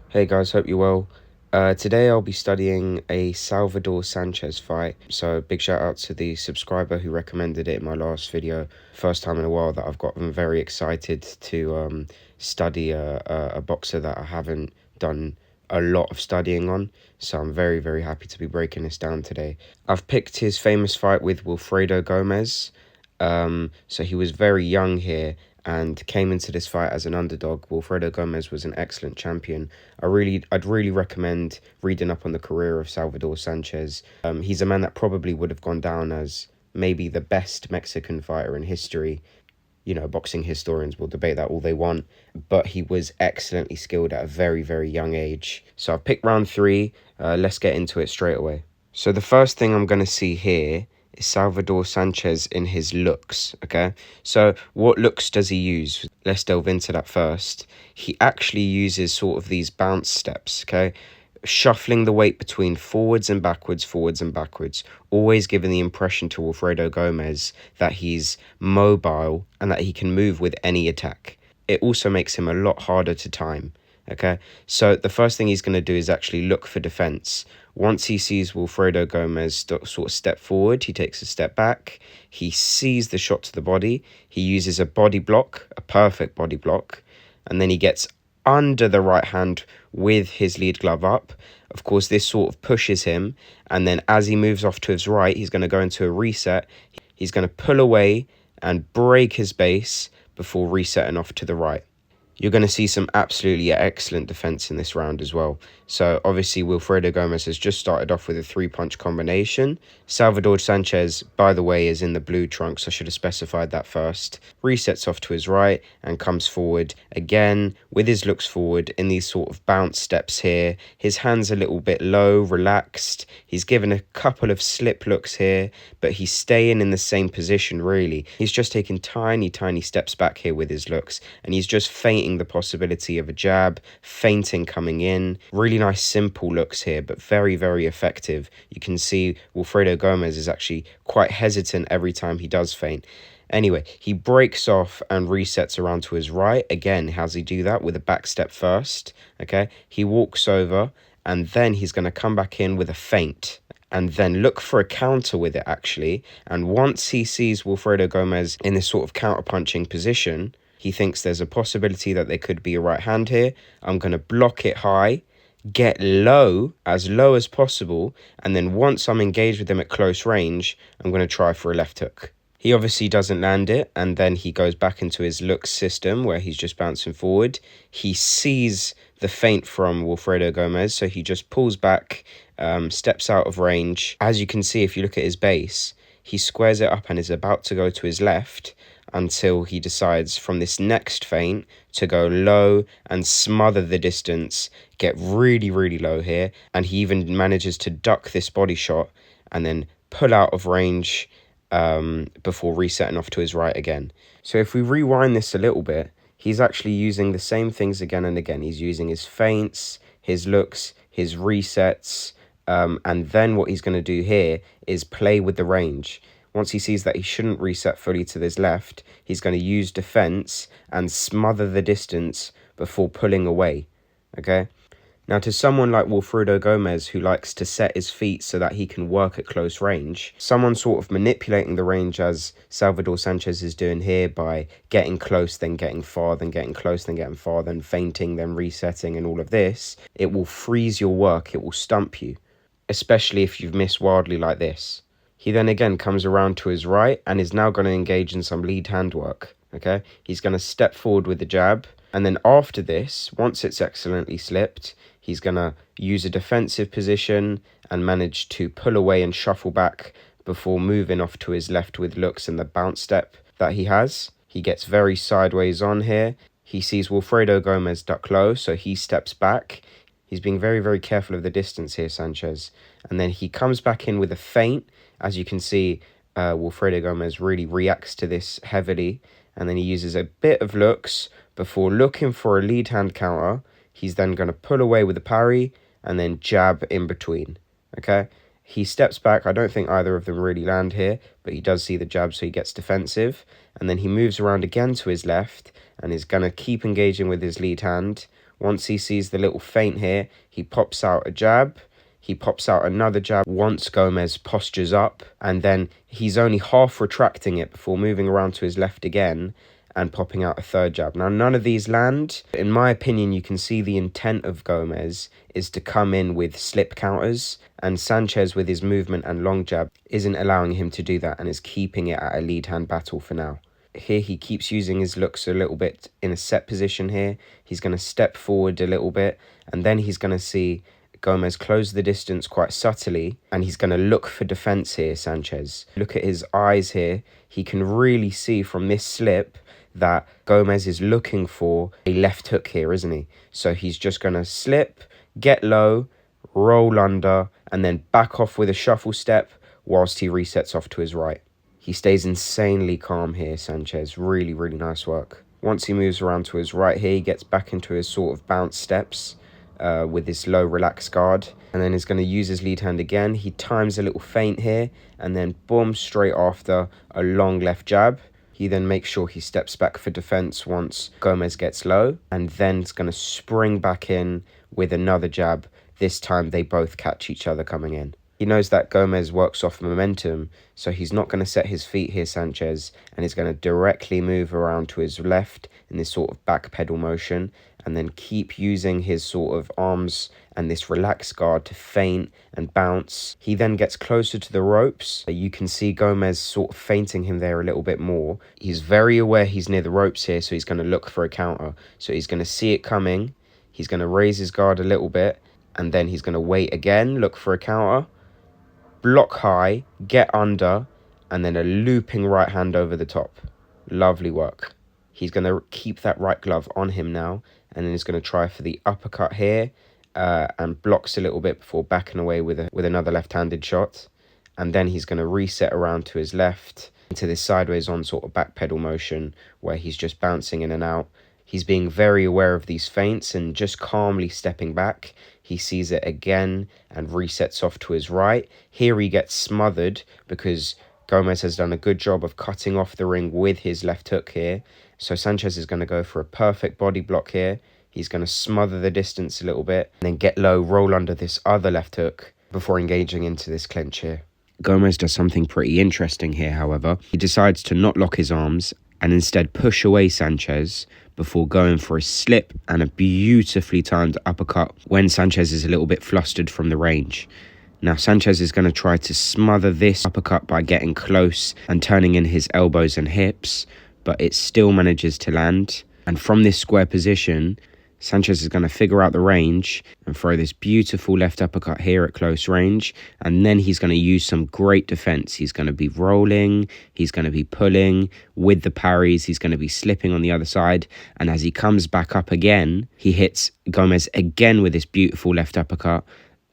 Hey guys, hope you're well. Today I'll be studying a Salvador Sanchez fight. So big shout out to the subscriber who recommended it in my last video. First time in a while that I've gotten very excited to study a boxer that I haven't done a lot of studying on. So I'm very, very happy to be breaking this down today. I've picked his famous fight with Wilfredo Gomez. So he was very young here and came into this fight as an underdog. Wilfredo Gomez was an excellent champion. I'd really recommend reading up on the career of Salvador Sanchez. He's a man that probably would have gone down as maybe the best Mexican fighter in history. You know, boxing historians will debate that all they want, but he was excellently skilled at a very, very young age. So I've picked round three. Let's get into it straight away. So the first thing I'm going to see here is Salvador Sanchez in his looks, okay? So what looks does he use? Let's delve into that first. He actually uses sort of these bounce steps, okay? Shuffling the weight between forwards and backwards, always giving the impression to Wilfredo Gomez that he's mobile and that he can move with any attack. It also makes him a lot harder to time. Okay, so the first thing he's going to do is actually look for defense. Once he sees Wilfredo Gomez sort of step forward, he takes a step back. He sees the shot to the body. He uses a body block, a perfect body block, and then he gets under the right hand with his lead glove up. Of course, this sort of pushes him, and then as he moves off to his right, he's going to go into a reset. He's going to pull away and break his base before resetting off to the right. You're going to see some absolutely excellent defense in this round as well. So obviously Wilfredo Gomez has just started off with a three-punch combination. Salvador Sanchez, by the way, is in the blue trunks. I should have specified that first. Resets off to his right and comes forward again with his looks forward in these sort of bounce steps here. His hands a little bit low, relaxed. He's given a couple of slip looks here, but he's staying in the same position really. He's just taking tiny steps back here with his looks, and he's just feinting the possibility of a jab, feinting coming in. Really nice simple looks here, but very, very effective. You can see Wilfredo Gomez is actually quite hesitant every time he does feint. Anyway, he breaks off and resets around to his right. Again, how does he do that? With a back step first, okay? He walks over, and then he's going to come back in with a feint and then look for a counter with it, actually. And once he sees Wilfredo Gomez in this sort of counter-punching position, he thinks there's a possibility that there could be a right hand here. I'm going to block it high, get low as possible, and then once I'm engaged with him at close range, I'm going to try for a left hook. He obviously doesn't land it, and then he goes back into his looks system where he's just bouncing forward. He sees the feint from Wilfredo Gomez, so he just pulls back, steps out of range. As you can see, if you look at his base, he squares it up and is about to go to his left until he decides from this next feint to go low and smother the distance, get really, really low here, and he even manages to duck this body shot and then pull out of range before resetting off to his right again. So if we rewind this a little bit, he's actually using the same things again and again. He's using his feints, his looks, his resets, and then what he's going to do here is play with the range. Once he sees that he shouldn't reset fully to his left, he's going to use defense and smother the distance before pulling away, okay? Now, to someone like Wilfredo Gomez, who likes to set his feet so that he can work at close range, someone sort of manipulating the range as Salvador Sanchez is doing here by getting close, then getting far, then getting close, then getting far, then feinting, then resetting, and all of this, it will freeze your work, it will stump you, especially if you've missed wildly like this. He then again comes around to his right and is now going to engage in some lead hand work, okay? He's going to step forward with the jab, and then after this, once it's excellently slipped, he's going to use a defensive position and manage to pull away and shuffle back before moving off to his left with looks and the bounce step that he has. He gets very sideways on here. He sees Wilfredo Gomez duck low, so he steps back. He's being very, very careful of the distance here, Sanchez. And then he comes back in with a feint. As you can see, Wilfredo Gomez really reacts to this heavily. And then he uses a bit of looks before looking for a lead hand counter. He's then going to pull away with a parry and then jab in between, okay? He steps back. I don't think either of them really land here, but he does see the jab, so he gets defensive. And then he moves around again to his left and is going to keep engaging with his lead hand. Once he sees the little feint here, he pops out a jab. He pops out another jab once Gomez postures up, and then he's only half retracting it before moving around to his left again and popping out a third jab. Now, none of these land. In my opinion, you can see the intent of Gomez is to come in with slip counters, and Sanchez, with his movement and long jab, isn't allowing him to do that and is keeping it at a lead hand battle for now. Here he keeps using his looks a little bit in a set position here. He's going to step forward a little bit, and then he's going to see Gomez close the distance quite subtly, and he's going to look for defense here, Sanchez. Look at his eyes here. He can really see from this slip that Gomez is looking for a left hook here, isn't he? So he's just going to slip, get low, roll under, and then back off with a shuffle step whilst he resets off to his right. He stays insanely calm here, Sanchez. Really, really nice work. Once he moves around to his right here, he gets back into his sort of bounce steps with this low relaxed guard. And then he's going to use his lead hand again. He times a little feint here, and then boom, straight after a long left jab. He then makes sure he steps back for defense once Gomez gets low, and then is going to spring back in with another jab. This time they both catch each other coming in. He knows that Gomez works off momentum, so he's not going to set his feet here, Sanchez, and he's going to directly move around to his left in this sort of back pedal motion, and then keep using his sort of arms and this relaxed guard to feint and bounce. He then gets closer to the ropes. You can see Gomez sort of feinting him there a little bit more. He's very aware he's near the ropes here, so he's going to look for a counter. So he's going to see it coming. He's going to raise his guard a little bit, and then he's going to wait again, look for a counter. Block high, get under, and then a looping right hand over the top. Lovely work. He's going to keep that right glove on him now, and then he's going to try for the uppercut here, and blocks a little bit before backing away with another left-handed shot. And then he's going to reset around to his left into this sideways on sort of back pedal motion where he's just bouncing in and out. He's being very aware of these feints and just calmly stepping back. He sees it again and resets off to his right. Here he gets smothered because Gomez has done a good job of cutting off the ring with his left hook here. So Sanchez is going to go for a perfect body block here. He's going to smother the distance a little bit and then get low, roll under this other left hook before engaging into this clinch here. Gomez does something pretty interesting here, however. He decides to not lock his arms and instead push away Sanchez before going for a slip and a beautifully timed uppercut when Sanchez is a little bit flustered from the range. Now Sanchez is going to try to smother this uppercut by getting close and turning in his elbows and hips, but it still manages to land. And from this square position, Sanchez is going to figure out the range and throw this beautiful left uppercut here at close range. And then he's going to use some great defense. He's going to be rolling. He's going to be pulling with the parries. He's going to be slipping on the other side. And as he comes back up again, he hits Gomez again with this beautiful left uppercut,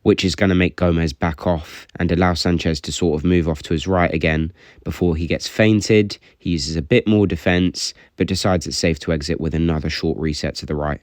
which is going to make Gomez back off and allow Sanchez to sort of move off to his right again before he gets feinted. He uses a bit more defense, but decides it's safe to exit with another short reset to the right.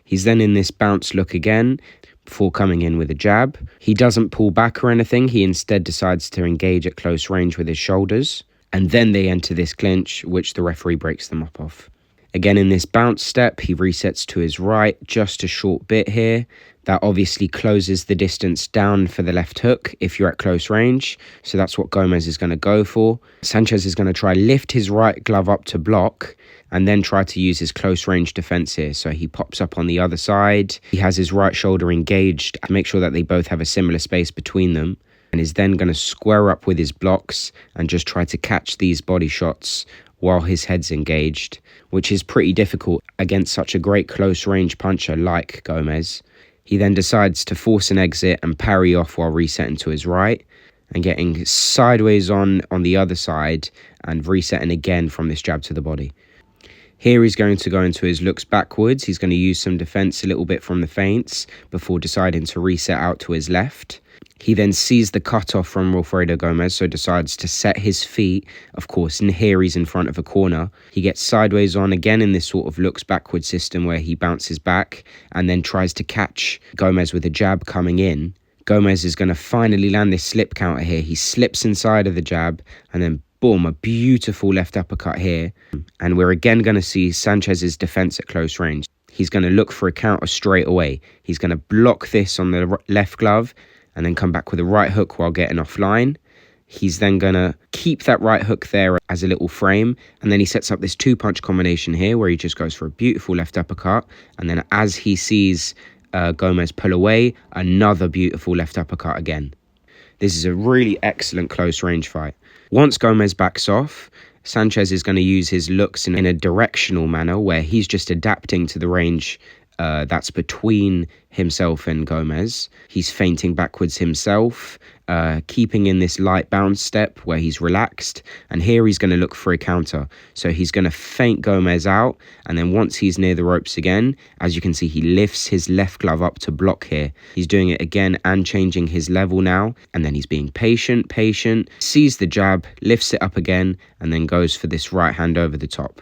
He's then in this bounce look again before coming in with a jab. He doesn't pull back or anything. He instead decides to engage at close range with his shoulders. And then they enter this clinch, which the referee breaks them up off. Again, in this bounce step, he resets to his right just a short bit here. That obviously closes the distance down for the left hook if you're at close range. So that's what Gomez is going to go for. Sanchez is going to try lift his right glove up to block and then try to use his close range defense here. So he pops up on the other side. He has his right shoulder engaged to make sure that they both have a similar space between them, and is then going to square up with his blocks and just try to catch these body shots while his head's engaged, which is pretty difficult against such a great close range puncher like Gomez. He then decides to force an exit and parry off while resetting to his right and getting sideways on the other side and resetting again from this jab to the body. Here he's going to go into his looks backwards. He's going to use some defense a little bit from the feints before deciding to reset out to his left. He then sees the cutoff from Wilfredo Gomez, so decides to set his feet. Of course, and here he's in front of a corner. He gets sideways on again in this sort of looks backward system where he bounces back and then tries to catch Gomez with a jab coming in. Gomez is going to finally land this slip counter here. He slips inside of the jab and then boom, a beautiful left uppercut here. And we're again going to see Sanchez's defense at close range. he's going to look for a counter straight away. He's going to block this on the left glove and then come back with a right hook while getting offline. He's then going to keep that right hook there as a little frame. And then he sets up this 2-punch combination here where he just goes for a beautiful left uppercut. And then as he sees Gomez pull away, another beautiful left uppercut again. This is a really excellent close range fight. Once Gomez backs off, Sanchez is going to use his looks in a directional manner where he's just adapting to the range that's between himself and Gomez. He's feinting backwards himself, keeping in this light bounce step where he's relaxed. And here he's going to look for a counter. So he's going to feint Gomez out. And then once he's near the ropes again, as you can see, he lifts his left glove up to block here. He's doing it again and changing his level now. And then he's being patient, sees the jab, lifts it up again, and then goes for this right hand over the top.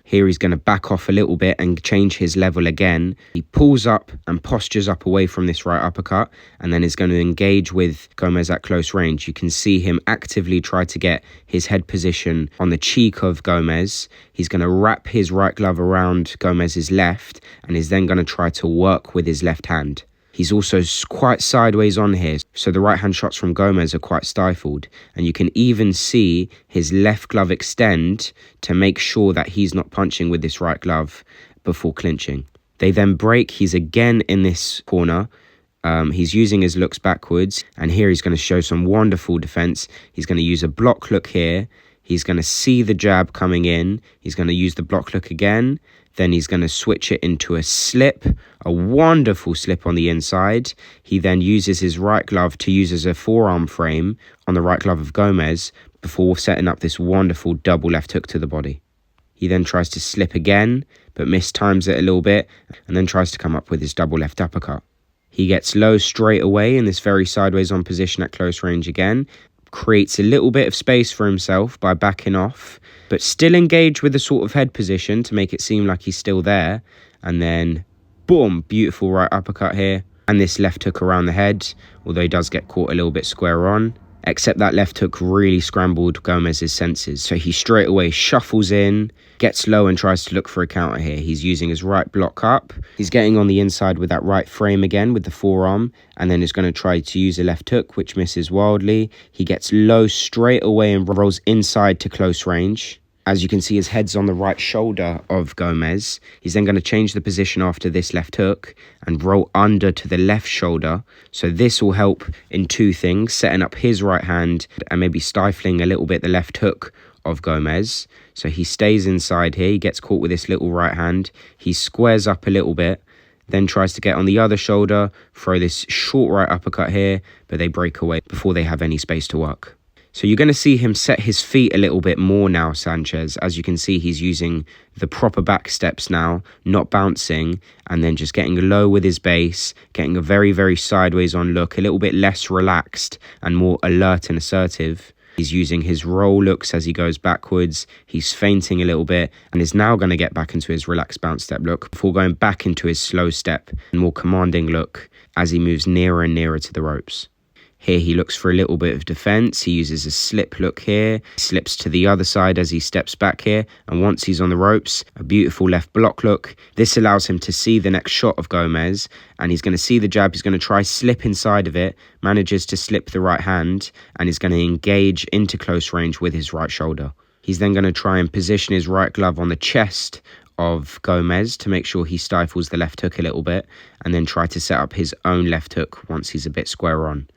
Here he's going to back off a little bit and change his level again. He pulls up and postures up away from this right uppercut and then is going to engage with Gomez at close range. You can see him actively try to get his head position on the cheek of Gomez. He's going to wrap his right glove around Gomez's left and is then going to try to work with his left hand. He's also quite sideways on here, so the right-hand shots from Gomez are quite stifled. And you can even see his left glove extend to make sure that he's not punching with this right glove before clinching. They then break. He's again in this corner. He's using his looks backwards. And here he's going to show some wonderful defense. He's going to use a block look here. He's going to see the jab coming in. He's going to use the block look again. Then he's going to switch it into a slip, a wonderful slip on the inside. He then uses his right glove to use as a forearm frame on the right glove of Gomez before setting up this wonderful double left hook to the body. He then tries to slip again, but mistimes it a little bit, and then tries to come up with his double left uppercut. He gets low straight away in this very sideways on position at close range again, creates a little bit of space for himself by backing off, but still engaged with the sort of head position to make it seem like he's still there. And then, boom, beautiful right uppercut here. And this left hook around the head, although he does get caught a little bit square on. Except that left hook really scrambled Gomez's senses. So he straight away shuffles in, gets low and tries to look for a counter here. He's using his right block up. He's getting on the inside with that right frame again with the forearm. And then is going to try to use a left hook, which misses wildly. He gets low straight away and rolls inside to close range. As you can see, his head's on the right shoulder of Gomez. He's then going to change the position after this left hook and roll under to the left shoulder. So this will help in two things, setting up his right hand and maybe stifling a little bit the left hook of Gomez. So he stays inside here. He gets caught with this little right hand. He squares up a little bit, then tries to get on the other shoulder, throw this short right uppercut here, but they break away before they have any space to work. So you're going to see him set his feet a little bit more now, Sanchez. As you can see, he's using the proper back steps now, not bouncing, and then just getting low with his base, getting a very, very sideways on look, a little bit less relaxed and more alert and assertive. He's using his roll looks as he goes backwards. He's feinting a little bit and is now going to get back into his relaxed bounce step look before going back into his slow step and more commanding look as he moves nearer and nearer to the ropes. Here he looks for a little bit of defense. He uses a slip look here. He slips to the other side as he steps back here. And once he's on the ropes, a beautiful left block look. This allows him to see the next shot of Gomez. And he's going to see the jab. He's going to try slip inside of it. Manages to slip the right hand. And he's going to engage into close range with his right shoulder. He's then going to try and position his right glove on the chest of Gomez to make sure he stifles the left hook a little bit. And then try to set up his own left hook once he's a bit square on.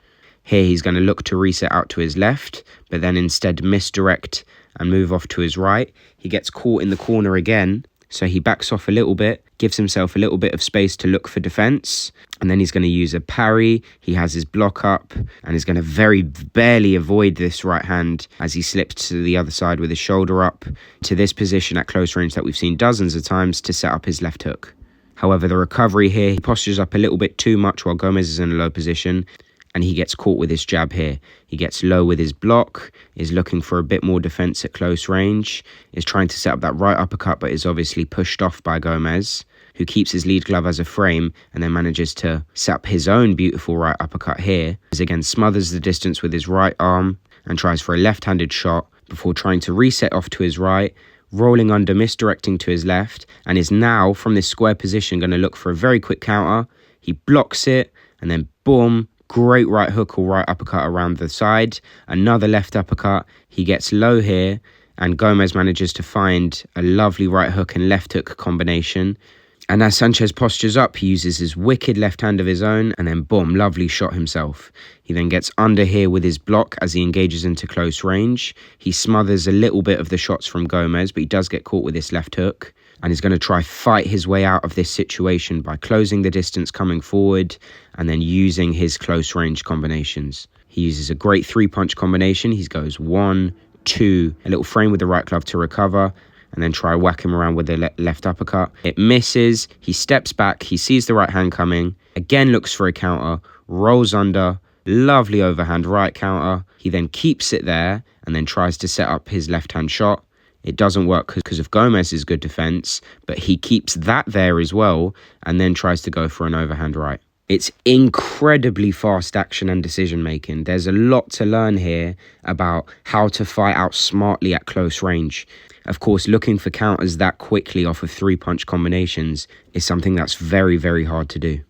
Here he's going to look to reset out to his left, but then instead misdirect and move off to his right. He gets caught in the corner again, so he backs off a little bit, gives himself a little bit of space to look for defense, and then he's going to use a parry. He has his block up, and he's going to very barely avoid this right hand as he slips to the other side with his shoulder up to this position at close range that we've seen dozens of times to set up his left hook. However, the recovery here, he postures up a little bit too much while Gomez is in a low position, and he gets caught with his jab here. He gets low with his block, is looking for a bit more defense at close range, is trying to set up that right uppercut, but is obviously pushed off by Gomez, who keeps his lead glove as a frame and then manages to set up his own beautiful right uppercut here. As again smothers the distance with his right arm and tries for a left-handed shot before trying to reset off to his right rolling under, misdirecting to his left, and is now from this square position going to look for a very quick counter. He blocks it, and then boom, great right hook or right uppercut around the side. Another left uppercut. He gets low here, and Gomez manages to find a lovely right hook and left hook combination. And as Sanchez postures up, he uses his wicked left hand of his own, and then boom, lovely shot himself. He then gets under here with his block as he engages into close range. He smothers a little bit of the shots from Gomez, but he does get caught with this left hook, and he's going to try fight his way out of this situation by closing the distance, coming forward, and then using his close range combinations. He uses a great 3-punch combination. He goes 1, 2, a little frame with the right glove to recover, and then try whack him around with the left uppercut. It misses. He steps back. He sees the right hand coming. Again looks for a counter. Rolls under. Lovely overhand right counter. He then keeps it there and then tries to set up his left hand shot. It doesn't work because of Gomez's good defense, but he keeps that there as well and then tries to go for an overhand right. It's incredibly fast action and decision making. There's a lot to learn here about how to fight out smartly at close range. Of course, looking for counters that quickly off of 3-punch combinations is something that's very, very hard to do.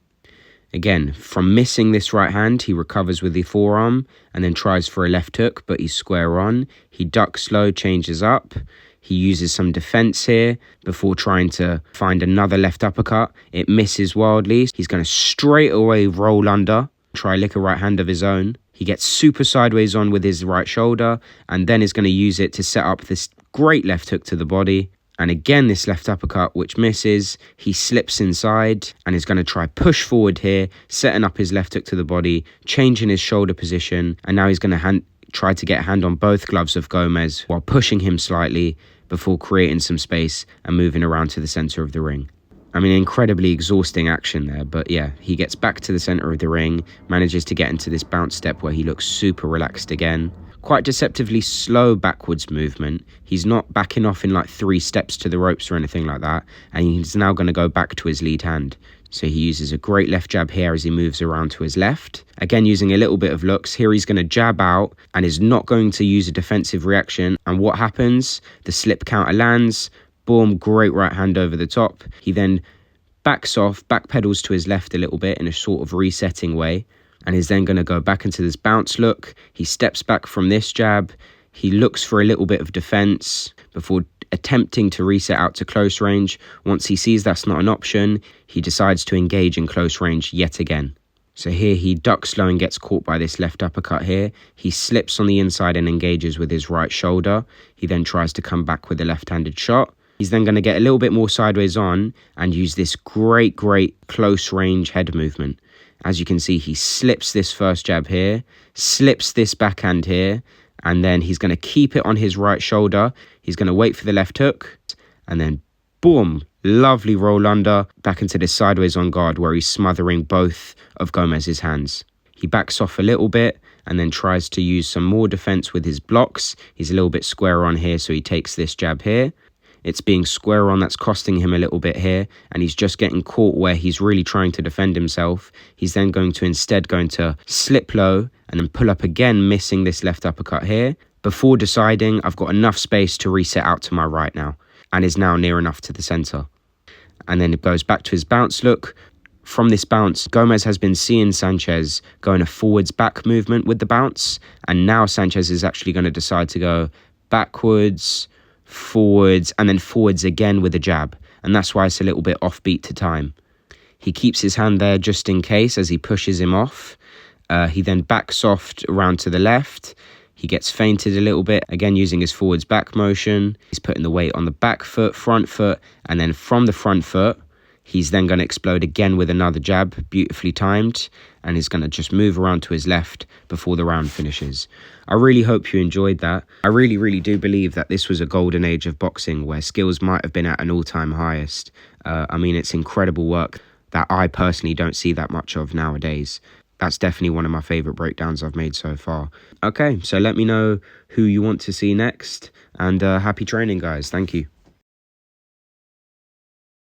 Again, from missing this right hand, he recovers with the forearm and then tries for a left hook, but he's square on. He ducks low, changes up. He uses some defense here before trying to find another left uppercut. It misses wildly. He's going to straight away roll under, try lick a right hand of his own. He gets super sideways on with his right shoulder and then is going to use it to set up this great left hook to the body. And again, this left uppercut, which misses. He slips inside and is going to try push forward here, setting up his left hook to the body, changing his shoulder position. And now he's going to try to get a hand on both gloves of Gomez while pushing him slightly before creating some space and moving around to the center of the ring. I mean, incredibly exhausting action there, but yeah, he gets back to the center of the ring, manages to get into this bounce step where he looks super relaxed again. Quite deceptively slow backwards movement. He's not backing off in like 3 steps to the ropes or anything like that, and he's now going to go back to his lead hand. So he uses a great left jab here as he moves around to his left. Again, using a little bit of looks. Here he's going to jab out and is not going to use a defensive reaction. And what happens? The slip counter lands. Boom, great right hand over the top. He then backs off, backpedals to his left a little bit in a sort of resetting way, and is then going to go back into this bounce look. He steps back from this jab. He looks for a little bit of defense before attempting to reset out to close range. Once he sees that's not an option, he decides to engage in close range yet again. So here he ducks low and gets caught by this left uppercut here. He slips on the inside and engages with his right shoulder. He then tries to come back with a left-handed shot. He's then going to get a little bit more sideways on and use this great close range head movement. As you can see, he slips this first jab here, slips this backhand here, and then he's going to keep it on his right shoulder. He's going to wait for the left hook, and then boom, lovely roll under, back into this sideways on guard where he's smothering both of Gomez's hands. He backs off a little bit and then tries to use some more defense with his blocks. He's a little bit square on here, so he takes this jab here. It's being square on that's costing him a little bit here, and he's just getting caught where he's really trying to defend himself. He's then going to slip low and then pull up again, missing this left uppercut here, before deciding I've got enough space to reset out to my right now, and is now near enough to the center. And then it goes back to his bounce look. From this bounce, Gomez has been seeing Sanchez going a forwards back movement with the bounce, and now Sanchez is actually going to decide to go backwards, forwards, and then forwards again with a jab, and that's why it's a little bit offbeat to time. He keeps his hand there just in case as he pushes him off. He then backs off around to the left. He gets feinted a little bit, again using his forwards back motion. He's putting the weight on the back foot, front foot, and then from the front foot, he's then going to explode again with another jab, beautifully timed, and he's going to just move around to his left before the round finishes. I really hope you enjoyed that. I really do believe that this was a golden age of boxing where skills might have been at an all-time highest. I mean, it's incredible work that I personally don't see that much of nowadays. That's definitely one of my favourite breakdowns I've made so far. Okay, so let me know who you want to see next, and happy training, guys. Thank you.